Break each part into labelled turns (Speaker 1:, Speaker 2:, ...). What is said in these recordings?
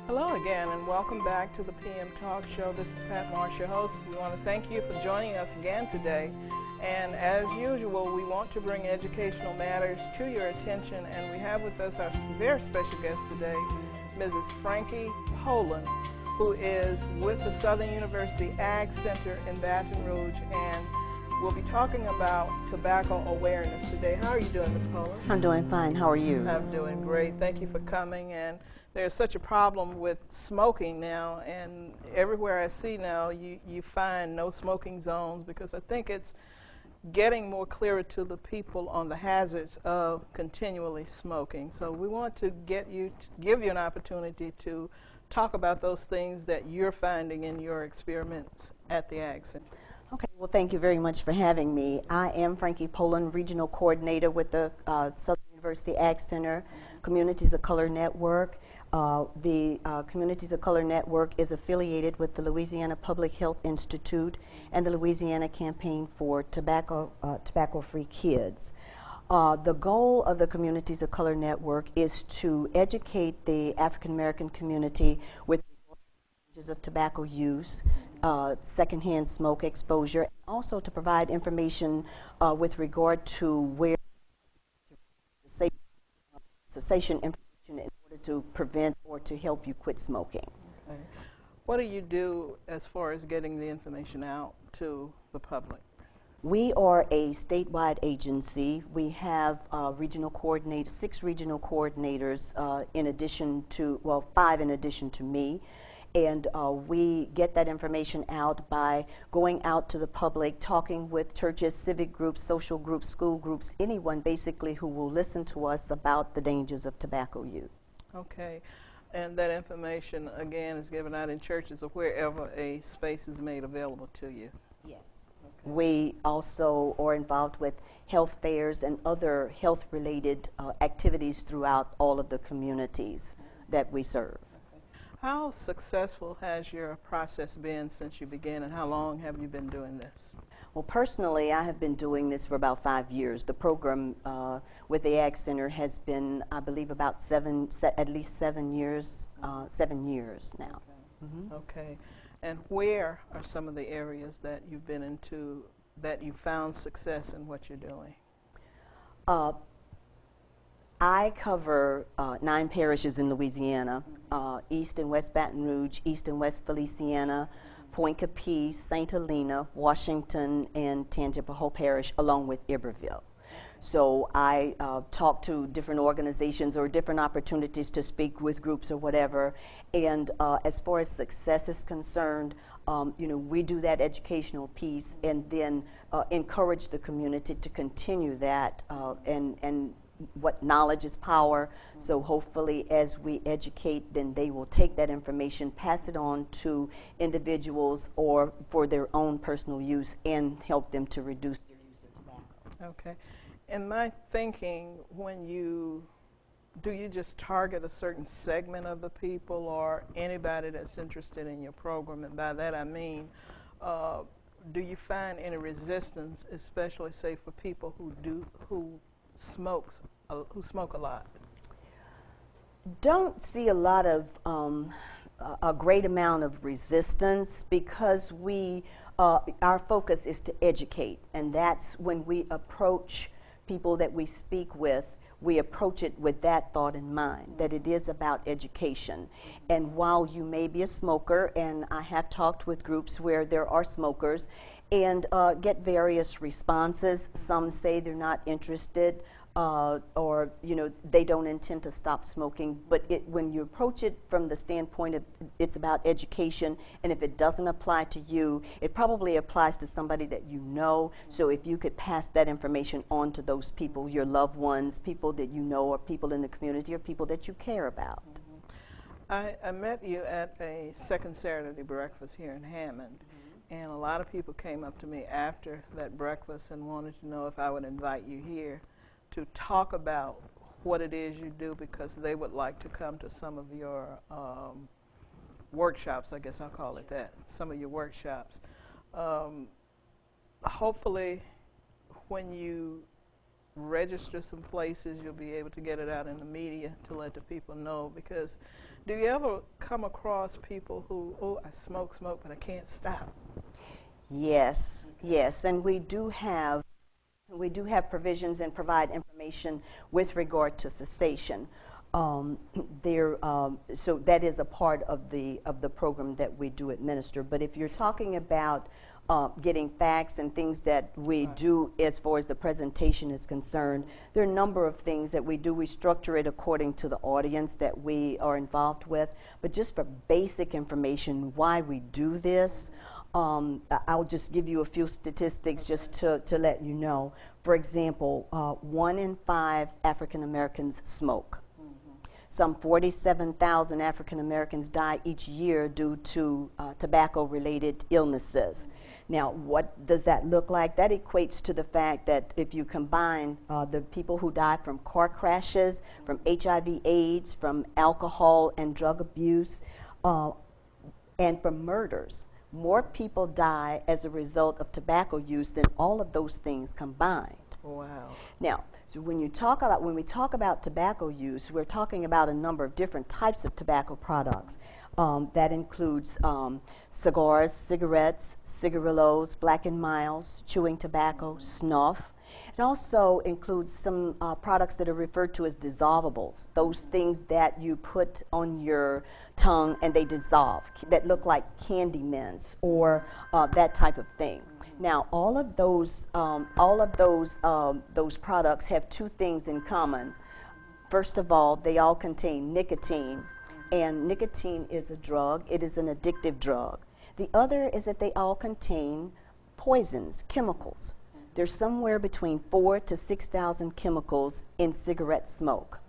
Speaker 1: Hello again, and welcome back to the PM Talk Show. This is Pat Marsh, your host. We want to thank you for joining us again today. And as usual, we want to bring educational matters to your attention, and we have with us our very special guest today, Mrs. Frankie Poland, who is with the Southern University Ag Center in Baton Rouge, and we'll be talking about tobacco awareness today. How are you doing, Ms. Poland?
Speaker 2: I'm doing fine. How are you?
Speaker 1: I'm doing great. Thank you for coming. And there's such a problem with smoking now, and everywhere I see now, you find no smoking zones, because I think it's getting more clearer to the people on the hazards of continually smoking. So we want to give you an opportunity to talk about those things that you're finding in your experiments at the Ag Center.
Speaker 2: Okay, well, thank you very much for having me. I am Frankie Poland, Regional Coordinator with the Southern University Ag Center Communities of Color Network. The Communities of Color Network is affiliated with the Louisiana Public Health Institute and the Louisiana Campaign for Tobacco-Free Kids. The goal of the Communities of Color Network is to educate the African American community with dangers of tobacco use, secondhand smoke exposure, and also to provide information with regard to where cessation information in order to prevent or to help you quit smoking.
Speaker 1: Okay. What do you do as far as getting the information out to the public?
Speaker 2: We are a statewide agency. We have regional coordinators, 6 regional coordinators in addition to, well, 5 in addition to me. And we get that information out by going out to the public, talking with churches, civic groups, social groups, school groups, anyone basically who will listen to us about the dangers of tobacco use.
Speaker 1: Okay. And that information, again, is given out in churches or wherever a space is made available to you?
Speaker 2: Yes. Okay. We also are involved with health fairs and other health-related activities throughout all of the communities that we serve.
Speaker 1: How successful has your process been since you began, and how long have you been doing this?
Speaker 2: Well, personally, I have been doing this for about 5 years. The program with the Ag Center has been, I believe, about at least 7 years, 7 years now.
Speaker 1: Okay.
Speaker 2: Mm-hmm.
Speaker 1: Okay. And where are some of the areas that you've been into that you found success in what you're doing?
Speaker 2: I cover 9 parishes in Louisiana, East and West Baton Rouge, East and West Feliciana, Point Capiz, St. Helena, Washington, and Tangipahoa Parish, along with Iberville. So I talk to different organizations or different opportunities to speak with groups or whatever. And as far as success is concerned, we do that educational piece and then encourage the community to continue that and what knowledge is power. So hopefully as we educate, then they will take that information, pass it on to individuals or for their own personal use and help them to reduce their use of tobacco.
Speaker 1: Okay. In my thinking, do you just target a certain segment of the people or anybody that's interested in your program? And by that I mean, do you find any resistance, especially say for people who smoke a lot?
Speaker 2: Don't see a lot of a great amount of resistance, because our focus is to educate, and that's when we approach people that we speak with. We approach it with that thought in mind, that it is about education. And while you may be a smoker, and I have talked with groups where there are smokers and get various responses. Some say they're not interested, or they don't intend to stop smoking. But when you approach it from the standpoint of it's about education, and if it doesn't apply to you, it probably applies to somebody that you know. So if you could pass that information on to those people, your loved ones, people that you know, or people in the community, or people that you care about.
Speaker 1: I met you at a second Saturday breakfast here in Hammond. And a lot of people came up to me after that breakfast and wanted to know if I would invite you here to talk about what it is you do, because they would like to come to some of your workshops, I guess I'll call it that, some of your workshops. Hopefully, when you register some places, you'll be able to get it out in the media to let the people know, because Do you ever come across people who, oh, I smoke, but I can't stop?
Speaker 2: Yes, yes, and we do have provisions and provide information with regard to cessation. So that is a part of the program that we do administer. But if you're talking about getting facts and things that we do as far as the presentation is concerned, there are a number of things that we do. We structure it according to the audience that we are involved with. But just for basic information, why we do this, I'll just give you a few statistics just to let you know. For example, 1 in 5 African Americans smoke. Some 47,000 African Americans die each year due to tobacco-related illnesses. Now, what does that look like? That equates to the fact that if you combine the people who die from car crashes, from HIV/AIDS, from alcohol and drug abuse, and from murders, more people die as a result of tobacco use than all of those things combined.
Speaker 1: Wow.
Speaker 2: Now, so when we talk about tobacco use, we're talking about a number of different types of tobacco products. That includes cigars, cigarettes, cigarillos, Black and Milds, chewing tobacco, snuff. It also includes some products that are referred to as dissolvables, those things that you put on your tongue and they dissolve, that look like candy mints or that type of thing. Now, all of those products have two things in common. First of all, they all contain nicotine, and nicotine is a drug. It is an addictive drug. The other is that they all contain poisons, chemicals. There's somewhere between 4,000 to 6,000 chemicals in cigarette smoke.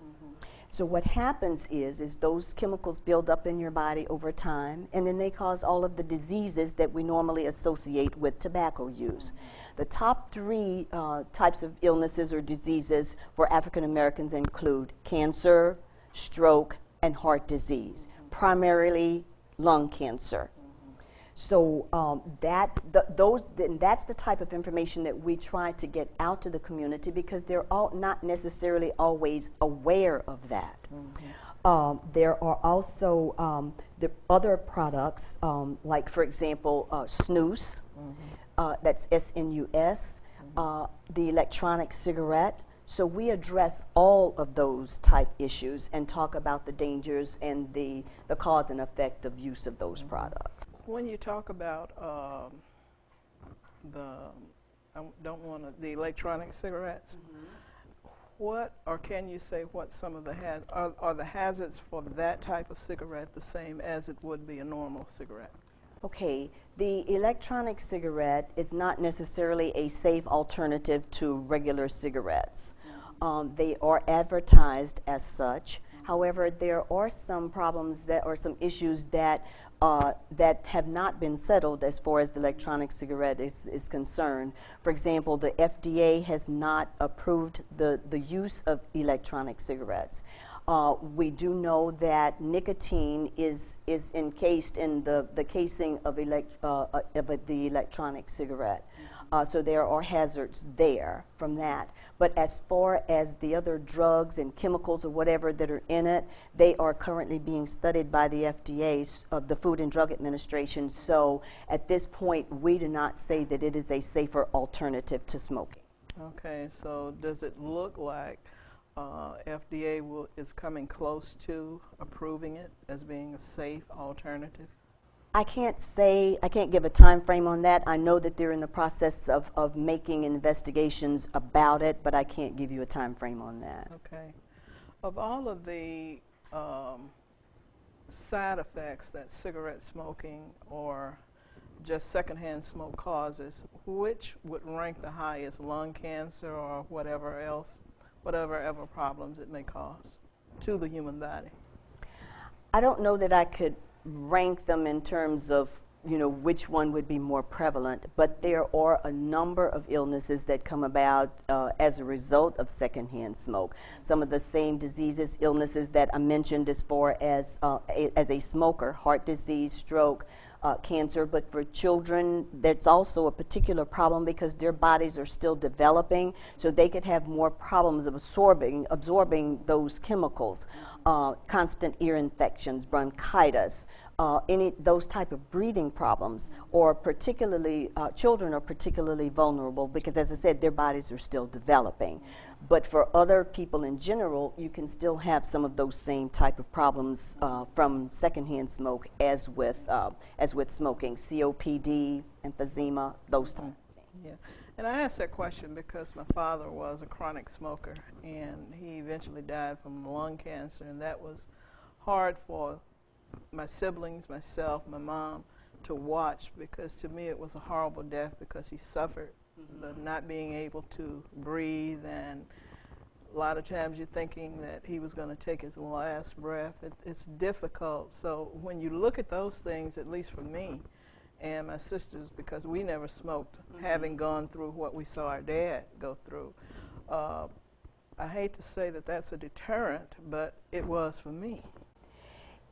Speaker 2: So what happens is those chemicals build up in your body over time, and then they cause all of the diseases that we normally associate with tobacco use. The top 3 types of illnesses or diseases for African Americans include cancer, stroke, and heart disease, primarily lung cancer. So that's the type of information that we try to get out to the community, because they're all not necessarily always aware of that. There are also the other products, like, for example, snus, that's S-N-U-S, the electronic cigarette. So we address all of those type issues and talk about the dangers and the cause and effect of use of those products.
Speaker 1: When you talk about the electronic cigarettes, what, or can you say what some of the are the hazards for that type of cigarette the same as it would be a normal cigarette?
Speaker 2: Okay, the electronic cigarette is not necessarily a safe alternative to regular cigarettes. They are advertised as such. However, there are some problems or some issues that have not been settled as far as the electronic cigarette is concerned. For example, the FDA has not approved the use of electronic cigarettes. We do know that nicotine is encased in the casing of the electronic cigarette. So there are hazards there from that. But as far as the other drugs and chemicals or whatever that are in it, they are currently being studied by the FDA, the Food and Drug Administration. So at this point, we do not say that it is a safer alternative to smoking.
Speaker 1: Okay, so does it look like FDA is coming close to approving it as being a safe alternative?
Speaker 2: I can't give a time frame on that. I know that they're in the process of making investigations about it, but I can't give you a time frame on that.
Speaker 1: Okay. Of all of the side effects that cigarette smoking or just secondhand smoke causes, which would rank the highest, lung cancer or whatever other problems it may cause to the human body?
Speaker 2: I don't know that I could rank them in terms of, which one would be more prevalent, but there are a number of illnesses that come about as a result of secondhand smoke. Some of the same diseases, illnesses that I mentioned as far as a smoker: heart disease, stroke, cancer, but for children, that's also a particular problem because their bodies are still developing, so they could have more problems of absorbing those chemicals, constant ear infections, bronchitis, those type of breathing problems, or particularly, children are particularly vulnerable because, as I said, their bodies are still developing. But for other people in general, you can still have some of those same type of problems from secondhand smoke as with smoking, COPD, emphysema, those type of things.
Speaker 1: Yeah, and I asked that question because my father was a chronic smoker, and he eventually died from lung cancer, and that was hard for my siblings, myself, my mom, to watch, because to me it was a horrible death because he suffered the not being able to breathe, and a lot of times you're thinking that he was going to take his last breath. It's difficult. So when you look at those things, at least for me and my sisters, because we never smoked, having gone through what we saw our dad go through, I hate to say that that's a deterrent, but it was for me.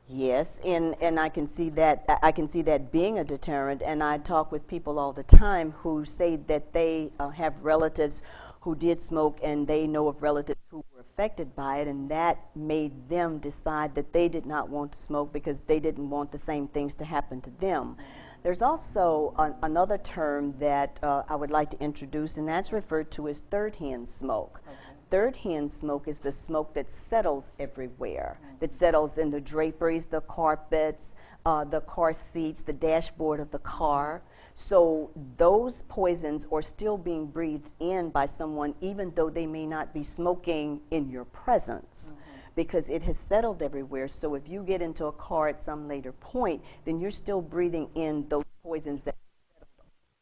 Speaker 2: Yes, and I can see that being a deterrent, and I talk with people all the time who say that they have relatives who did smoke, and they know of relatives who were affected by it, and that made them decide that they did not want to smoke because they didn't want the same things to happen to them. There's also another term that I would like to introduce, and that's referred to as third-hand smoke. Okay. Third-hand smoke is the smoke that settles everywhere, that settles in the draperies, the carpets, the car seats, the dashboard of the car. So those poisons are still being breathed in by someone even though they may not be smoking in your presence, because it has settled everywhere. So if you get into a car at some later point, then you're still breathing in those poisons that settled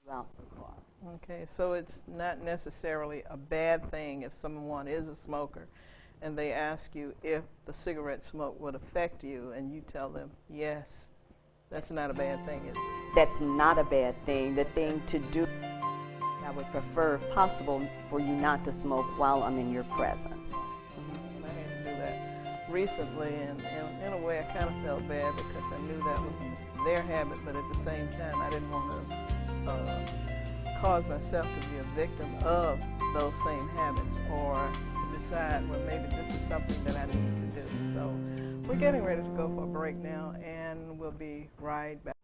Speaker 2: throughout the car.
Speaker 1: Okay, so it's not necessarily a bad thing if someone is a smoker and they ask you if the cigarette smoke would affect you, and you tell them yes. That's not a bad thing, is it?
Speaker 2: That's not a bad thing. The thing to do, I would prefer, if possible, for you not to smoke while I'm in your presence.
Speaker 1: And I had to do that recently, and in a way I kind of felt bad because I knew that was their habit, but at the same time I didn't want to cause myself to be a victim of those same habits, or decide, well, maybe this is something that I need to do. So we're getting ready to go for a break now, and we'll be right back.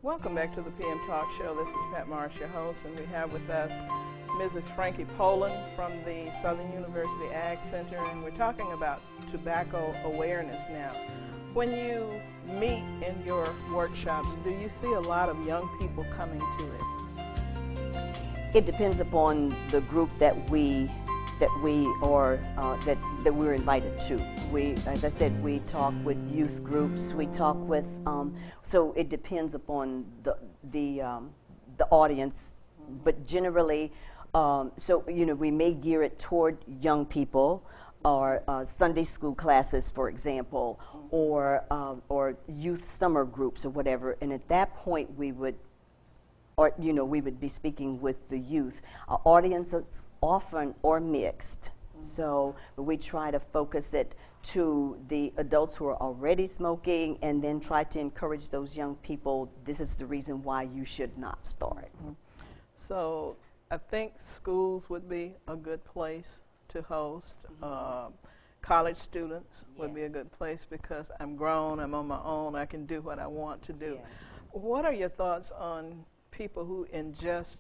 Speaker 1: Welcome back to the PM Talk Show. This is Pat Marsh, your host, and we have with us Mrs. Frankie Poland from the Southern University Ag Center, and we're talking about tobacco awareness now. When you meet in your workshops, do you see a lot of young people coming to it?
Speaker 2: It depends upon the group that we're invited to. As I said, we talk with youth groups. We talk with so it depends upon the audience, but generally, we may gear it toward young people, or Sunday school classes, for example, or youth summer groups or whatever. And at that point, we would be speaking with the youth. Our audiences often are mixed. So we try to focus it to the adults who are already smoking, and then try to encourage those young people, this is the reason why you should not start.
Speaker 1: So I think schools would be a good place to host, college students would be a
Speaker 2: Yes.
Speaker 1: good place because I'm grown, I'm on my own, I can do what I want to do.
Speaker 2: Yes.
Speaker 1: What are your thoughts on people who ingest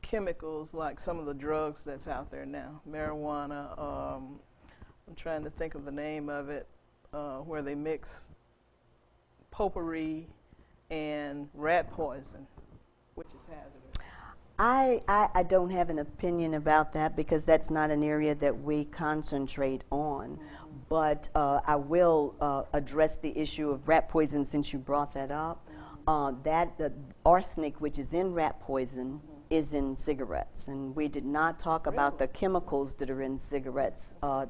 Speaker 1: chemicals like some of the drugs that's out there now? Marijuana, I'm trying to think of the name of it, where they mix potpourri and rat poison, which is hazardous.
Speaker 2: I don't have an opinion about that because that's not an area that we concentrate on. But I will address the issue of rat poison since you brought that up. That arsenic, which is in rat poison, is in cigarettes, and we did not talk about the chemicals that are in cigarettes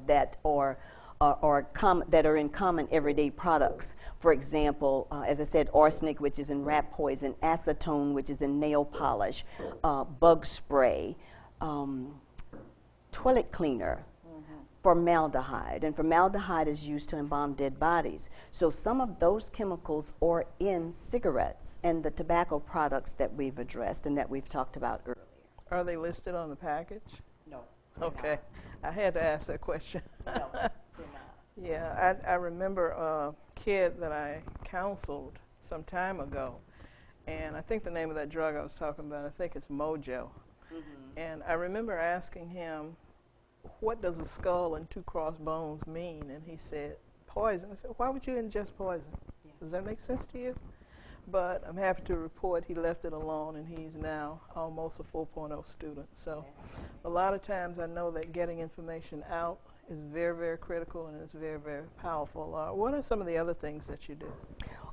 Speaker 2: that are in common everyday products. For example, as I said, arsenic, which is in rat poison, acetone, which is in nail polish, bug spray, toilet cleaner, formaldehyde, and formaldehyde is used to embalm dead bodies. So some of those chemicals are in cigarettes and the tobacco products that we've addressed and that we've talked about earlier.
Speaker 1: Are they listed on the package?
Speaker 2: No.
Speaker 1: Okay, I had to ask that question.
Speaker 2: No, they're not.
Speaker 1: Yeah, I remember a kid that I counseled some time ago, and I think the name of that drug I was talking about, I think it's Mojo. And I remember asking him, what does a skull and two crossbones mean? And he said, poison. I said, why would you ingest poison?
Speaker 2: Yeah.
Speaker 1: Does that make sense to you? But I'm happy to report he left it alone, and he's now almost a 4.0 student. So a lot of times I know that getting information out is very, very critical, and it's very, very powerful. What are some of the other things that you do?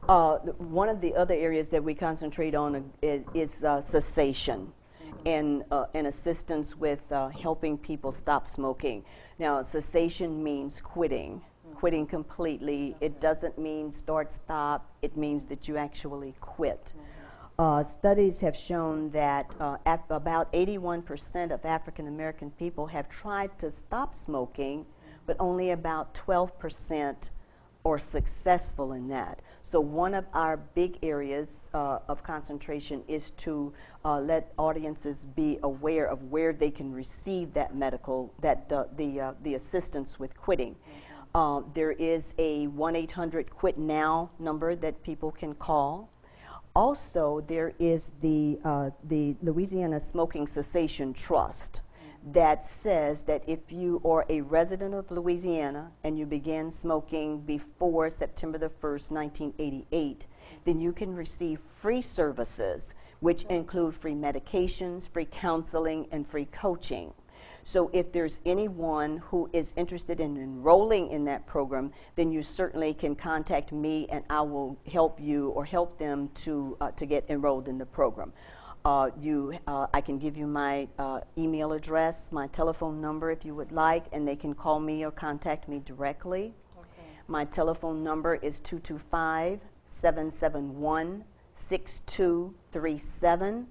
Speaker 2: One of the other areas that we concentrate on is cessation and assistance with helping people stop smoking. Now, cessation means quitting completely. It doesn't mean start, stop. It means that you actually quit. Studies have shown that about 81% of African American people have tried to stop smoking, but only about 12% are successful in that. So one of our big areas of concentration is to let audiences be aware of where they can receive that the assistance with quitting. There is a 1-800-QUIT-NOW number that people can call. Also, there is the Louisiana Smoking Cessation Trust that says that if you are a resident of Louisiana and you began smoking before September the 1st, 1988, then you can receive free services, which include free medications, free counseling, and free coaching. So if there's anyone who is interested in enrolling in that program, then you certainly can contact me and I will help you or help them to get enrolled in the program. I can give you my email address, my telephone number if you would like, and they can call me or contact me directly. Okay. My telephone number is 225-771-6237.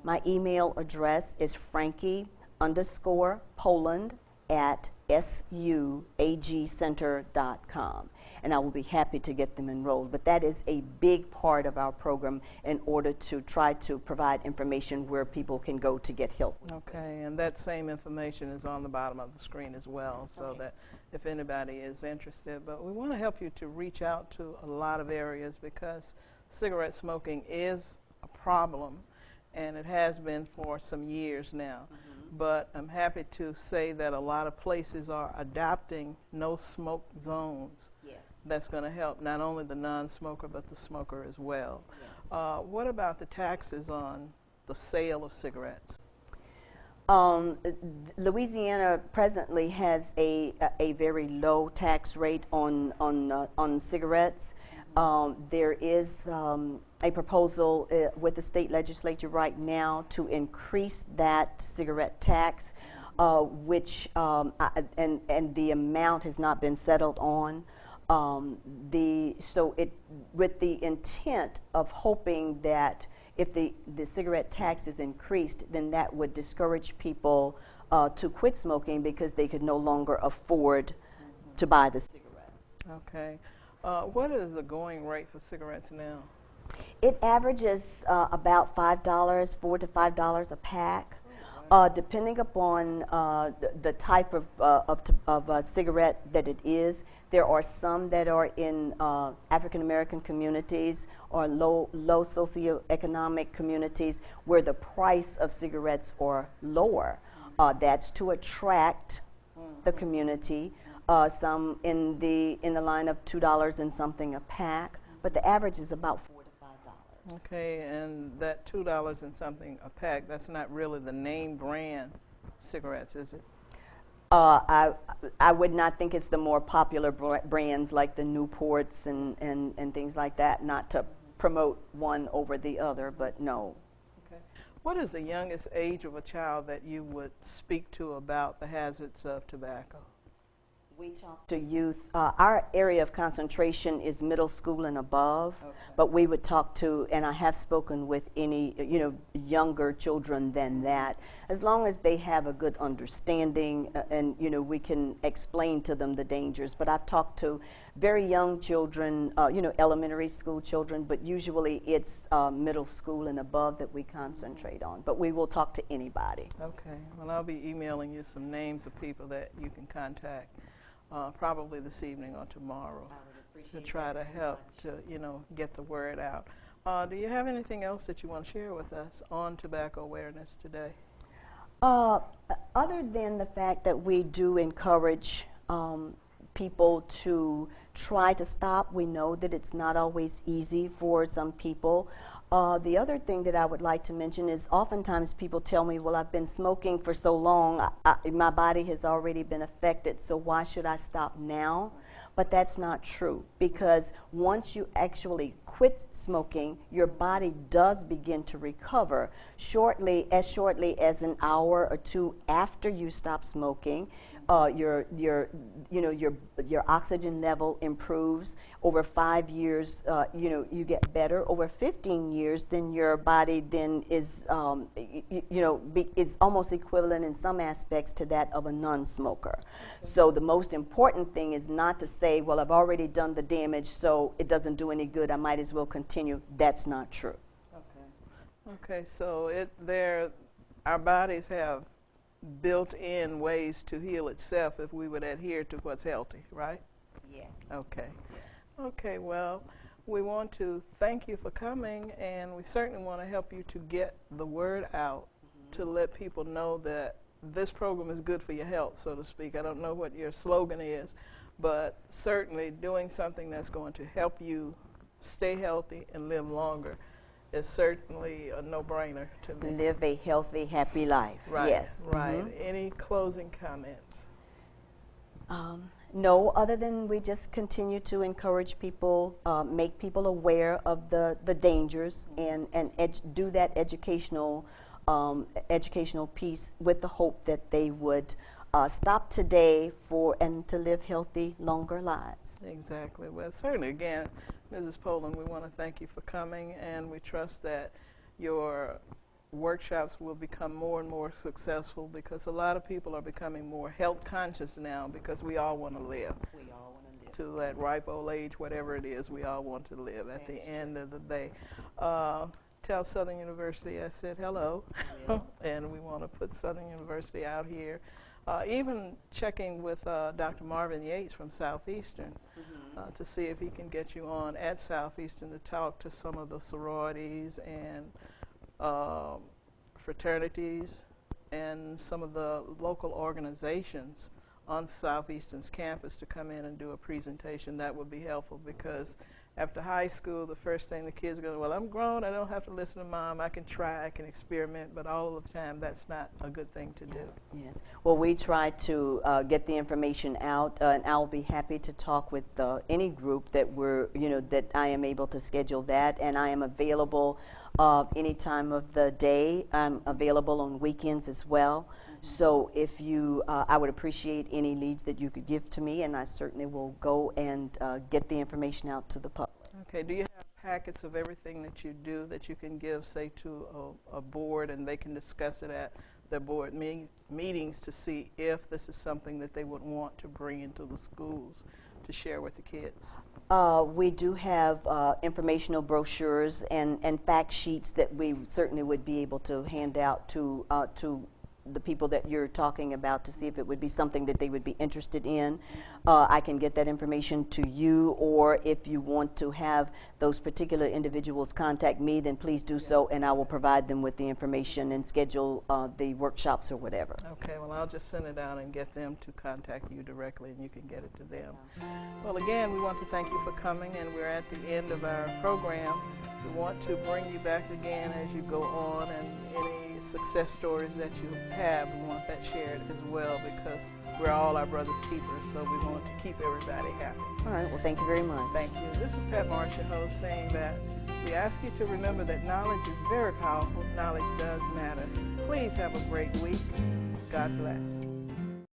Speaker 2: My email address is Frankie_Poland@suagcenter.com, and I will be happy to get them enrolled. But that is a big part of our program in order to try to provide information where people can go to get help.
Speaker 1: Okay, and that same information is on the bottom of the screen as well, so that if anybody is interested. But we want to help you to reach out to a lot of areas because cigarette smoking is a problem, and it has been for some years now. But I'm happy to say that a lot of places are adopting no-smoke zones.
Speaker 2: Yes.
Speaker 1: That's going to help not only the non-smoker but the smoker as well.
Speaker 2: Yes.
Speaker 1: What about the taxes on the sale of cigarettes?
Speaker 2: Louisiana presently has a very low tax rate on cigarettes. There is a proposal with the state legislature right now to increase that cigarette tax, which and the amount has not been settled on. With the intent of hoping that if the cigarette tax is increased, then that would discourage people to quit smoking because they could no longer afford to buy the cigarettes.
Speaker 1: Okay. What is the going rate for cigarettes now?
Speaker 2: It averages about $4 to $5 a pack. Depending upon the type of cigarette that it is, there are some that are in African American communities or low socioeconomic communities where the price of cigarettes are lower. That's to attract the community. Some in the line of $2 and something a pack, but the average is about $4 to $5.
Speaker 1: Okay, and that $2 and something a pack, that's not really the name brand cigarettes, is it?
Speaker 2: I would not think it's the more popular brands like the Newports and things like that, not to promote one over the other, but no.
Speaker 1: Okay. What is the youngest age of a child that you would speak to about the hazards of tobacco?
Speaker 2: We talk to youth. Our area of concentration is middle school and above, okay. But we would talk to, and I have spoken with any, younger children than that, as long as they have a good understanding, and we can explain to them the dangers. But I've talked to very young children, elementary school children, but usually it's middle school and above that we concentrate on. But we will talk to anybody.
Speaker 1: Okay. Well, I'll be emailing you some names of people that you can contact. Probably this evening or tomorrow, to try to help to get the word out. Do you have anything else that you want to share with us on tobacco awareness today?
Speaker 2: Other than the fact that we do encourage people to try to stop, we know that it's not always easy for some people. The other thing that I would like to mention is oftentimes people tell me, well, I've been smoking for so long, my body has already been affected, so why should I stop now? But that's not true, because once you actually quit smoking, your body does begin to recover shortly as an hour or two after you stop smoking. Your oxygen level improves. Over 5 years, you get better. Over 15 years, then your body then is, is almost equivalent in some aspects to that of a non-smoker. So the most important thing is not to say, well, I've already done the damage, so it doesn't do any good, I might as well continue. That's not true.
Speaker 1: Okay, so our bodies have built-in ways to heal itself if we would adhere to what's healthy, right?
Speaker 2: Yes.
Speaker 1: Okay. Yes. Okay, well, we want to thank you for coming, and we certainly want to help you to get the word out, to let people know that this program is good for your health, so to speak. I don't know what your slogan is, but certainly doing something that's going to help you stay healthy and live longer is certainly a no-brainer to me.
Speaker 2: Live a healthy, happy life.
Speaker 1: Right,
Speaker 2: yes.
Speaker 1: Right. Any closing comments?
Speaker 2: No, other than we just continue to encourage people, make people aware of the dangers, and do that educational piece with the hope that they would stop today and to live healthy, longer lives.
Speaker 1: Exactly. Well, certainly, again, Mrs. Poland, we want to thank you for coming, and we trust that your workshops will become more and more successful, because a lot of people are becoming more health conscious now, because we all want to live.
Speaker 2: We all want to live.
Speaker 1: To that ripe old age, whatever it is, we all want to live at the end of the day. Tell Southern University I said hello, and we want to put Southern University out here. Even checking with Dr. Marvin Yates from Southeastern to see if he can get you on at Southeastern to talk to some of the sororities and fraternities and some of the local organizations on Southeastern's campus to come in and do a presentation. That would be helpful, because after high school, the first thing the kids go, well, I'm grown, I don't have to listen to mom, I can try, I can experiment, but all of the time that's not a good thing to do.
Speaker 2: Yes. Well, we try to get the information out, and I'll be happy to talk with any group that that I am able to schedule that, and I am available any time of the day. I'm available on weekends as well. So if you, I would appreciate any leads that you could give to me, and I certainly will go and get the information out to the public.
Speaker 1: Okay, do you have packets of everything that you do that you can give, say, to a board, and they can discuss it at their board meetings to see if this is something that they would want to bring into the schools to share with the kids?
Speaker 2: We do have informational brochures and fact sheets that we certainly would be able to hand out to the people that you're talking about to see if it would be something that they would be interested in. I can get that information to you, or if you want to have those particular individuals contact me, then please do so, and I will provide them with the information and schedule the workshops or whatever.
Speaker 1: Okay, well, I'll just send it out and get them to contact you directly, and you can get it to them. Well, again, we want to thank you for coming, and we're at the end of our program. We want to bring you back again as you go on, and any success stories that you have, we want that shared as well, because we're all our brother's keepers, so we want to keep everybody happy.
Speaker 2: All right, well, thank you very much.
Speaker 1: Thank you. This is Pat Marsh, your host, saying that we ask you to remember that knowledge is very powerful. Knowledge does matter. Please have a great week. God bless.